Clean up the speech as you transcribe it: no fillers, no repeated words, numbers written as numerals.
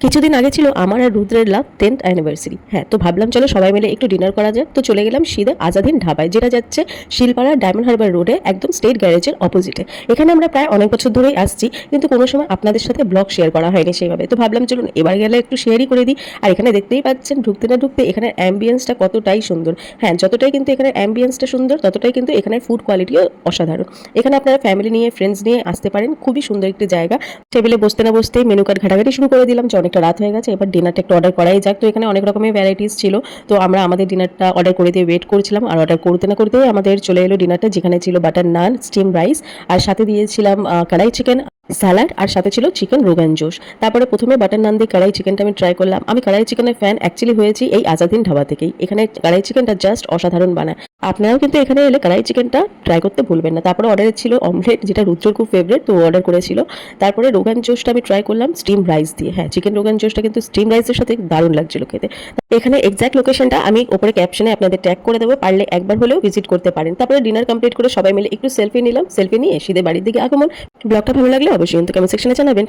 কিছুদিন আগে ছিল আমার আর রুদ্রের লাভ 10th অ্যানিভার্সারি। হ্যাঁ, তো ভাবলাম চলো সবাই মিলে একটু ডিনার করা যাক। তো চলে গেলাম সিধা আজাদিন ধাবায়, যেটা যাচ্ছে শিলপাড়া ডায়মন্ড হারবার রোডে, একদম স্টেট গ্যারেজের অপোজিটে। এখানে আমরা প্রায় অনেক বছর ধরেই আসছি, কিন্তু কোনো সময় আপনাদের সাথে ব্লগ শেয়ার করা হয়নি সেইভাবে। তো ভাবলাম চলুন এবার গেলে একটু শেয়ারই করে দিই। আর এখানে দেখতেই পাচ্ছেন ঢুকতে না ঢুকতে এখানে অ্যাম্বিয়েন্সটা কতটাই সুন্দর। হ্যাঁ, যতটাই কিন্তু এখানে অ্যাম্বিয়েন্সটা সুন্দর, ততটাই কিন্তু এখানে ফুড কোয়ালিটিও অসাধারণ। এখানে আপনারা ফ্যামিলি নিয়ে, ফ্রেন্ডস নিয়ে আসতে পারেন। খুবই সুন্দর একটি জায়গা। টেবিলে বসতে না বসতেই মেনু কার্ড ঘাটাঘাটি শুরু করে দিলাম যে অনেকটা রাত হয়ে গেছে, এবার ডিনারটা একটু অর্ডার করাই যাক। তো এখানে অনেক রকমের ভ্যারাইটিস ছিল। তো আমরা আমাদের ডিনারটা অর্ডার করে দিয়ে ওয়েট করছিলাম, আর অর্ডার করতে না করতেই আমাদের চলে এলো ডিনারটা, যেখানে ছিল বাটার নান, স্টিম রাইস, আর সাথে দিয়েছিলাম কড়াই চিকেন, স্যালাড, আর সাথে ছিল চিকেন রোগান জোশ। তারপরে প্রথমে বাটার নান দিয়ে কড়াই চিকেনটা আমি ট্রাই করলাম। আমি কড়াই চিকেনের ফ্যান অ্যাকচুয়ালি হয়েছি এই আজাদিন ধাবা থেকেই। এখানে কড়াই চিকেনটা জাস্ট অসাধারণ বানায়। আপনারাও কিন্তু এখানে এলে কড়াই চিকেনটা ট্রাই করতে ভুলবেন না। তারপরে অর্ডারে ছিল অমলেট, যেটা রুদ্রর খুব ফেভারিট, তো অর্ডার করেছিল। তারপরে রোগান জোশটা আমি ট্রাই করলাম স্টিম রাইস দিয়ে। হ্যাঁ, চিকেন রোগান জোশটা কিন্তু স্টিম রাইসের সাথে দারুণ লাগছিল খেতে। এখানে এক্সাক্ট লোকেশনটা আমি উপরে ক্যাপশনে আপনাদের ট্যাগ করে দেবো, পারলে একবার হলেও ভিজিট করতে পারেন। তারপরে ডিনার কমপ্লিট করে সবাই মিলে একটু সেলফি নিলাম। সেলফি নিয়ে সিধে বাড়ির দিকে আগমন। ব্লগটা ভালো লাগলে অবশ্যই কিন্তু কমেন্ট সেকশনে জানাবেন।